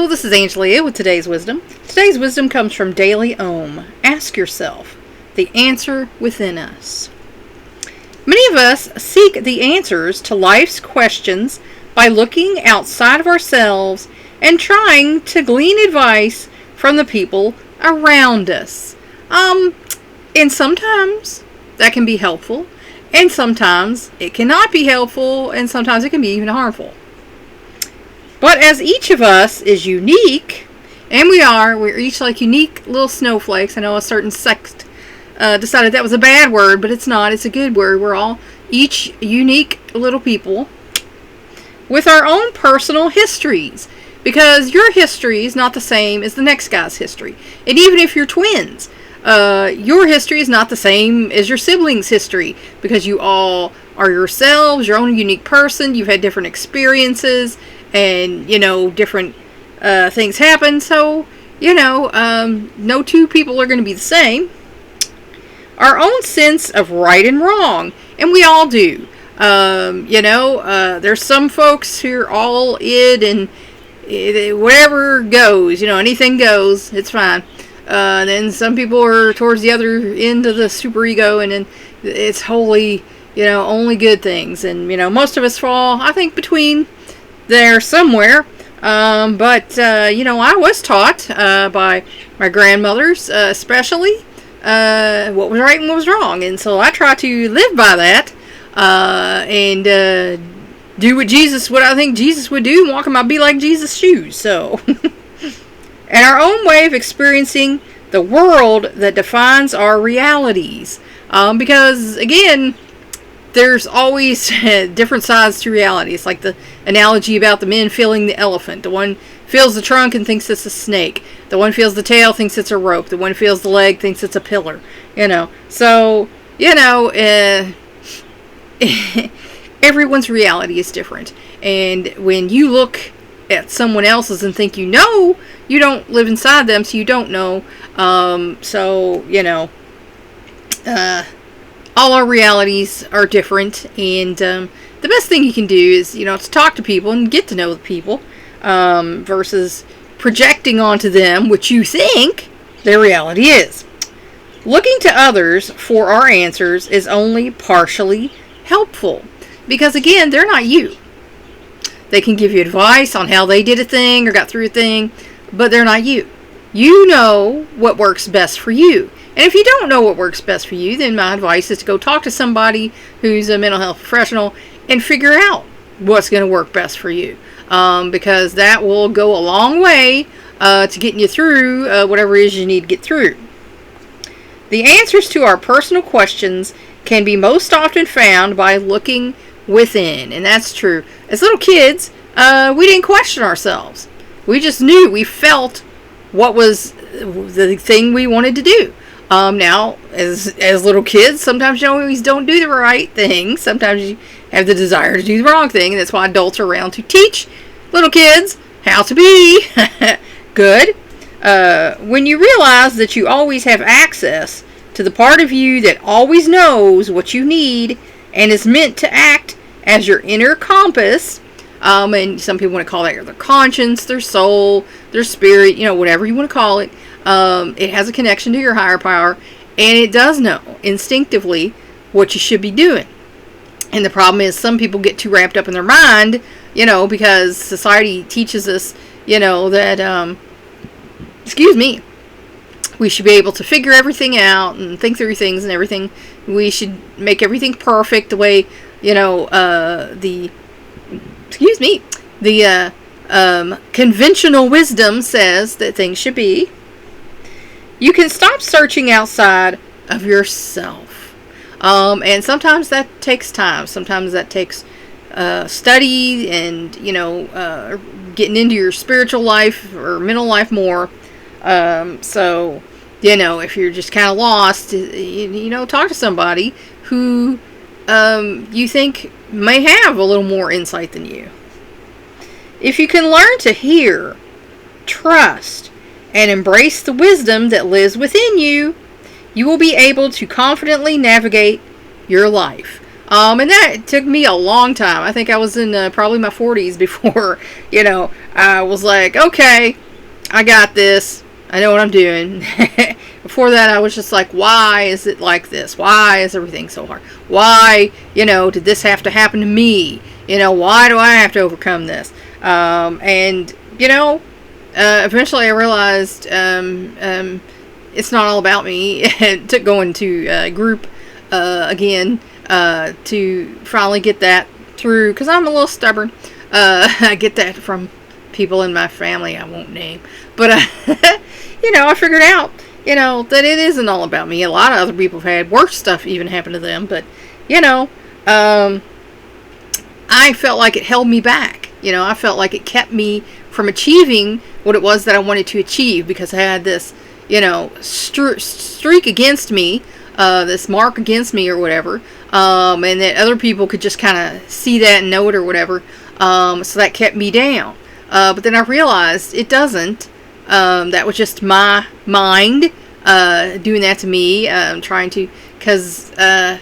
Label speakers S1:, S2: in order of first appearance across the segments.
S1: Hello, this is Angelia with today's wisdom. Today's wisdom comes from Daily Ohm. Ask yourself, the answer within us. Many of us seek the answers to life's questions by looking outside of ourselves and trying to glean advice from the people around us. And sometimes that can be helpful, and sometimes it cannot be helpful, and sometimes it can be even harmful. But as each of us is unique, and we're each like unique little snowflakes. I know a certain sect decided that was a bad word, but it's not. It's a good word. We're all each unique little people with our own personal histories. Because your history is not the same as the next guy's history. And even if you're twins, your history is not the same as your siblings' history. Because you all are yourselves, your own unique person. You've had different experiences. And, different things happen. So, no two people are going to be the same. Our own sense of right and wrong. And we all do. There's some folks who are all id and whatever goes. Anything goes. It's fine. And then some people are towards the other end of the superego. And then it's wholly, only good things. And, most of us fall, I think, between there somewhere, but I was taught by my grandmothers, especially, what was right and what was wrong, and so I try to live by that, and do what I think Jesus would do, and walk in my Be Like Jesus shoes. So, and our own way of experiencing the world that defines our realities, because again, there's always different sides to reality. It's like the analogy about the men feeling the elephant. The one feels the trunk and thinks it's a snake. The one feels the tail, thinks it's a rope. The one feels the leg, thinks it's a pillar. So, everyone's reality is different. And when you look at someone else's and think you don't live inside them, so you don't know. All our realities are different, and the best thing you can do is, to talk to people and get to know the people, versus projecting onto them what you think their reality is. Looking to others for our answers is only partially helpful, because again, they're not you. They can give you advice on how they did a thing or got through a thing, but they're not you. You know what works best for you. And if you don't know what works best for you, then my advice is to go talk to somebody who's a mental health professional and figure out what's going to work best for you. Because that will go a long way to getting you through whatever it is you need to get through. The answers to our personal questions can be most often found by looking within. And that's true. As little kids, we didn't question ourselves. We just knew. We felt what was the thing we wanted to do. Now, as little kids, sometimes you always don't do the right thing. Sometimes you have the desire to do the wrong thing. And that's why adults are around to teach little kids how to be good. When you realize that you always have access to the part of you that always knows what you need and is meant to act as your inner compass, and some people want to call that their conscience, their soul, their spirit, whatever you want to call it. It has a connection to your higher power, and it does know instinctively what you should be doing. And the problem is some people get too wrapped up in their mind, because society teaches us, that, we should be able to figure everything out and think through things and everything. We should make everything perfect the way, the conventional wisdom says that things should be. You can stop searching outside of yourself. And sometimes that takes time. Sometimes that takes study and, getting into your spiritual life or mental life more. If you're just kind of lost, talk to somebody who you think may have a little more insight than you. If you can learn to hear, trust, and embrace the wisdom that lives within you, you will be able to confidently navigate your life. And that took me a long time. I think I was in probably my 40s before, I was like, okay, I got this. I know what I'm doing. Before that, I was just like, why is it like this? Why is everything so hard? Why, did this have to happen to me? Why do I have to overcome this? And eventually I realized it's not all about me. It took going to group again to finally get that through, because I'm a little stubborn. I get that from people in my family I won't name. But, I figured out, that it isn't all about me. A lot of other people have had worse stuff even happen to them. But, I felt like it held me back. I felt like it kept me from achieving what it was that I wanted to achieve, because I had this, streak against me, this mark against me or whatever, and that other people could just kind of see that and know it or whatever, so that kept me down. But then I realized it doesn't. That was just my mind doing that to me, trying to, because I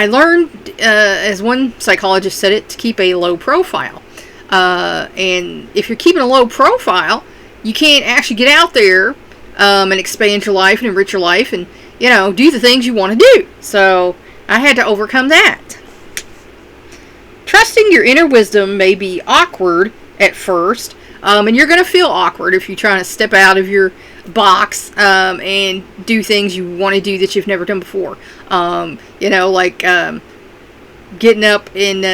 S1: learned, as one psychologist said it, to keep a low profile. And if you're keeping a low profile, you can't actually get out there and expand your life and enrich your life and, do the things you want to do. So I had to overcome that. Trusting your inner wisdom may be awkward at first, and you're going to feel awkward if you're trying to step out of your box and do things you want to do that you've never done before. Like getting up and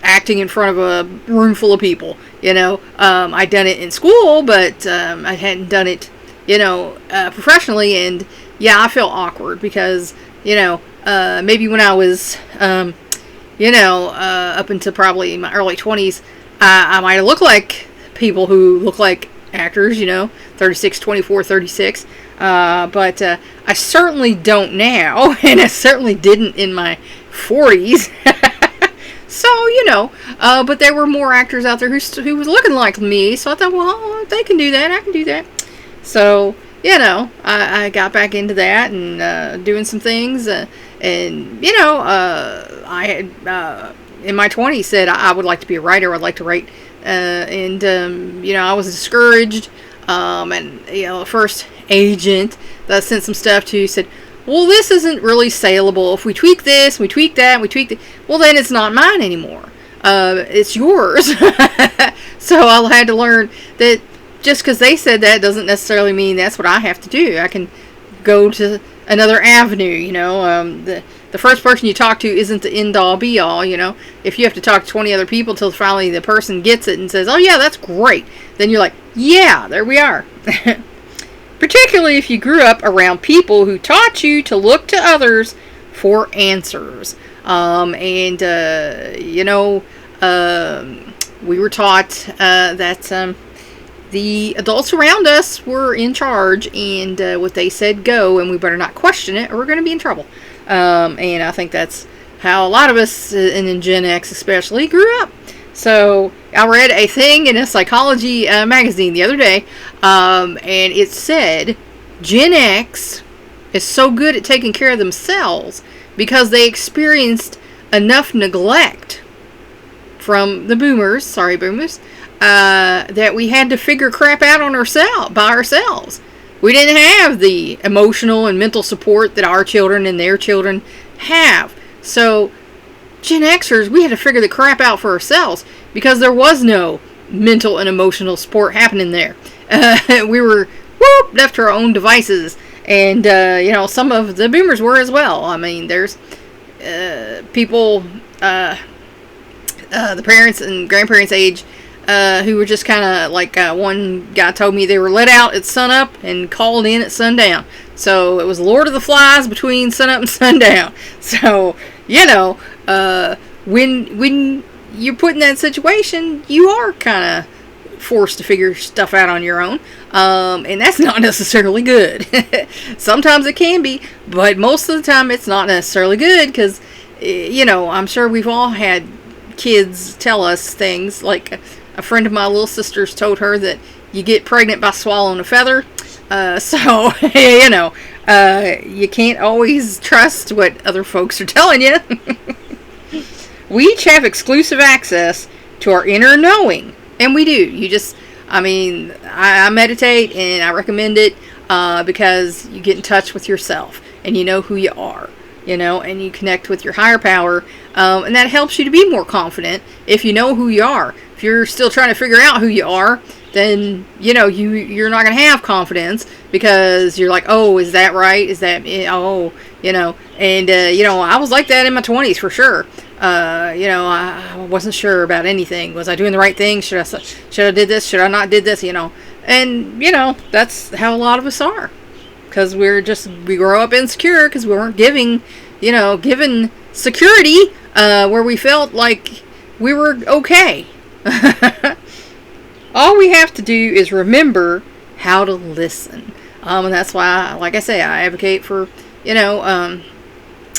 S1: acting in front of a room full of people. I'd done it in school, but I hadn't done it, professionally, and I felt awkward because, maybe when I was, up into probably my early 20s, I might have looked like people who look like actors, 36, 24, 36, but I certainly don't now, and I certainly didn't in my 40s. So, but there were more actors out there who was looking like me, so I thought, well, if they can do that, I can do that. So, I got back into that and doing some things, and, I had, in my 20s, said I would like to be a writer. I'd like to write, and I was discouraged, and, the first agent that I sent some stuff to said, well, this isn't really saleable. If we tweak this, we tweak that, we tweak that, well, then it's not mine anymore. It's yours. So I had to learn that just because they said that doesn't necessarily mean that's what I have to do. I can go to another avenue, the first person you talk to isn't the end-all be-all, If you have to talk to 20 other people till finally the person gets it and says, oh, yeah, that's great, then you're like, yeah, there we are. Particularly if you grew up around people who taught you to look to others for answers. We were taught that the adults around us were in charge, and what they said go, and we better not question it or we're going to be in trouble. And I think that's how a lot of us, and in Gen X especially, grew up. So I read a thing in a psychology magazine the other day, and it said Gen X is so good at taking care of themselves because they experienced enough neglect from the boomers, sorry boomers, that we had to figure crap out on by ourselves. We didn't have the emotional and mental support that our children and their children have. So Gen Xers, we had to figure the crap out for ourselves because there was no mental and emotional support happening there. We were left to our own devices, and some of the boomers were as well. I mean, there's people, the parents and grandparents' age, who were just kind of like, one guy told me they were let out at sunup and called in at sundown. So it was Lord of the Flies between sunup and sundown. So, when you're put in that situation, you are kind of forced to figure stuff out on your own. And that's not necessarily good. Sometimes it can be, but most of the time it's not necessarily good because, I'm sure we've all had kids tell us things like a friend of my little sister's told her that you get pregnant by swallowing a feather. So, you can't always trust what other folks are telling you. We each have exclusive access to our inner knowing. And we do. You just, I meditate and I recommend it because you get in touch with yourself and you know who you are, and you connect with your higher power. And that helps you to be more confident if you know who you are. If you're still trying to figure out who you are, then, you're not going to have confidence because you're like, oh, is that right? Is that, and, I was like that in my 20s for sure. I wasn't sure about anything. Was I doing the right thing? Should I did this? Should I not did this? And, that's how a lot of us are. Because we grow up insecure because we weren't given security, where we felt like we were okay. All we have to do is remember how to listen. And that's why, like I say, I advocate for,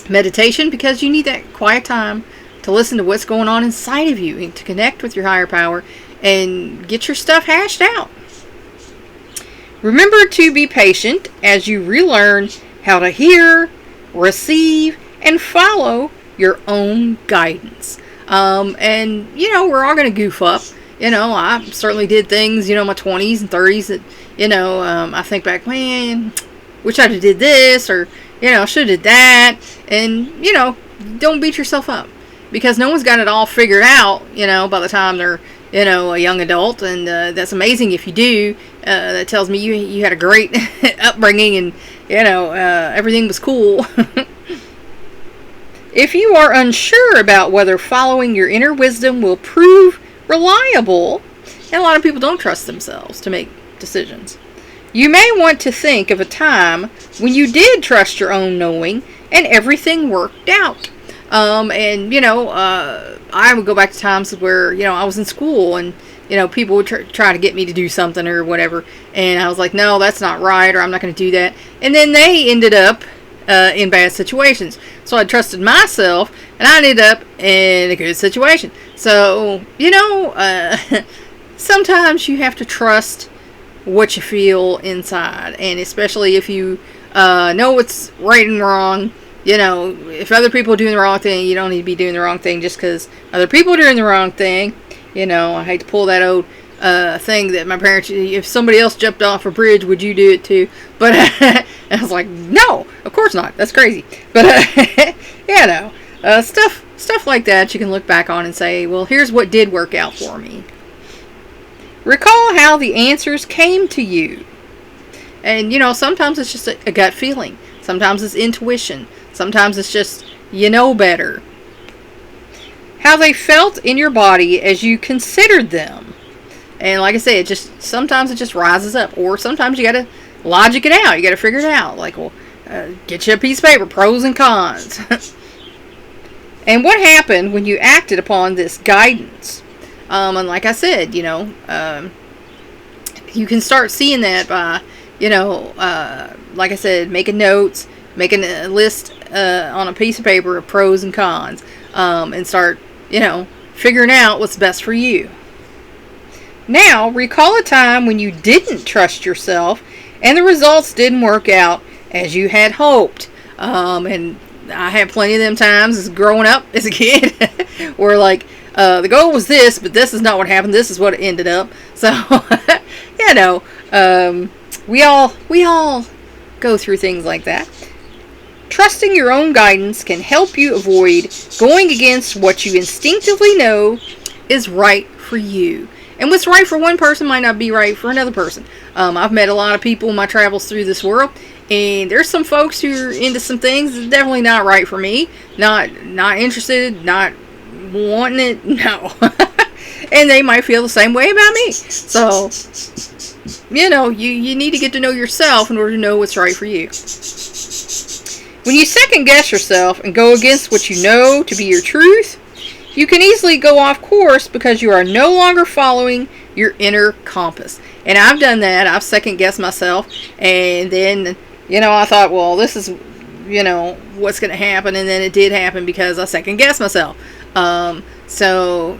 S1: meditation, because you need that quiet time to listen to what's going on inside of you and to connect with your higher power and get your stuff hashed out. Remember to be patient as you relearn how to hear, receive, and follow your own guidance. And, we're all going to goof up. I certainly did things, my 20s and 30s that, I think back, man, wish I'd have did this, or, should have did that. And, don't beat yourself up, because no one's got it all figured out, by the time they're, a young adult. And that's amazing if you do. That tells me you had a great upbringing and, everything was cool. If you are unsure about whether following your inner wisdom will prove reliable, and a lot of people don't trust themselves to make decisions, you may want to think of a time when you did trust your own knowing and everything worked out. I would go back to times where, I was in school and, people would try to get me to do something or whatever. And I was like, no, that's not right, or I'm not going to do that. And then they ended up in bad situations. So I trusted myself and I ended up in a good situation. So, sometimes you have to trust what you feel inside. And especially if you know what's right and wrong. If other people are doing the wrong thing, you don't need to be doing the wrong thing just because other people are doing the wrong thing. I hate to pull that old thing that my parents, if somebody else jumped off a bridge, would you do it too? But I was like, no, of course not. That's crazy. But, stuff like that you can look back on and say, well, here's what did work out for me. Recall how the answers came to you. And, sometimes it's just a gut feeling. Sometimes it's intuition. Sometimes it's just, better. How they felt in your body as you considered them. And like I say, sometimes it just rises up. Or sometimes you got to logic it out. You got to figure it out. Like, well, get you a piece of paper, pros and cons. And what happened when you acted upon this guidance? And like I said, you can start seeing that by, like I said, making notes, making a list on a piece of paper of pros and cons, and start, figuring out what's best for you. Now, recall a time when you didn't trust yourself and the results didn't work out as you had hoped. And I had plenty of them times as growing up as a kid where like, the goal was this, but this is not what happened. This is what it ended up. So, we all go through things like that. Trusting your own guidance can help you avoid going against what you instinctively know is right for you. And what's right for one person might not be right for another person. I've met a lot of people in my travels through this world, and there's some folks who are into some things that's definitely not right for me. Not interested, not wanting it, no. And they might feel the same way about me. So, you need to get to know yourself in order to know what's right for you. When you second guess yourself and go against what you know to be your truth, you can easily go off course because you are no longer following your inner compass. And I've done that. I've second guessed myself. And then, I thought, well, this is, what's going to happen. And then it did happen because I second guessed myself. So,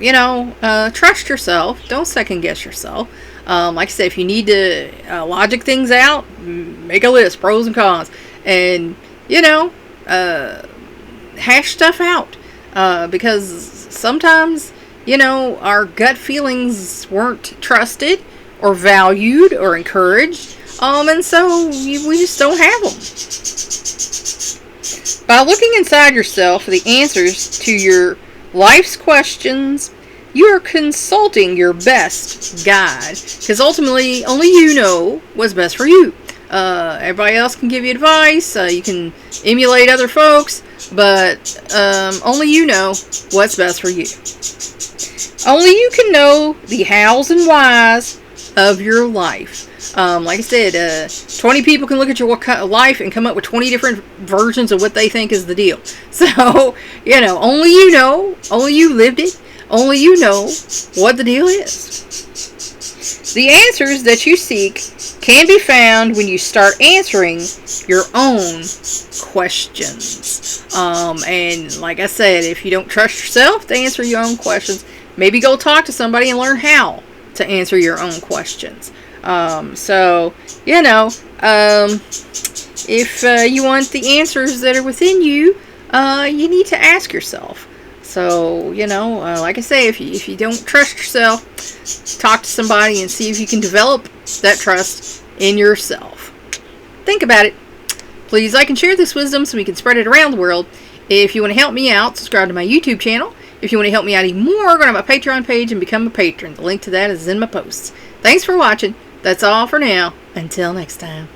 S1: trust yourself. Don't second guess yourself. Like I said, if you need to logic things out, make a list, pros and cons. And, hash stuff out. Because sometimes, our gut feelings weren't trusted or valued or encouraged. And so we just don't have them. By looking inside yourself for the answers to your life's questions, you are consulting your best guide. Because ultimately, only you know what's best for you. Everybody else can give you advice. You can emulate other folks. But only you know what's best for you. Only you can know the hows and whys of your life. Like I said, 20 people can look at your life and come up with 20 different versions of what they think is the deal. So, only you know, only you lived it, only you know what the deal is. The answers that you seek can be found when you start answering your own questions. And like I said, if you don't trust yourself to answer your own questions, maybe go talk to somebody and learn how to answer your own questions. If you want the answers that are within you, you need to ask yourself. So, like I say, if you don't trust yourself, talk to somebody and see if you can develop that trust in yourself. Think about it. Please like and share this wisdom so we can spread it around the world. If you want to help me out, subscribe to my YouTube channel. If you want to help me out even more, go to my Patreon page and become a patron. The link to that is in my posts. Thanks for watching. That's all for now. Until next time.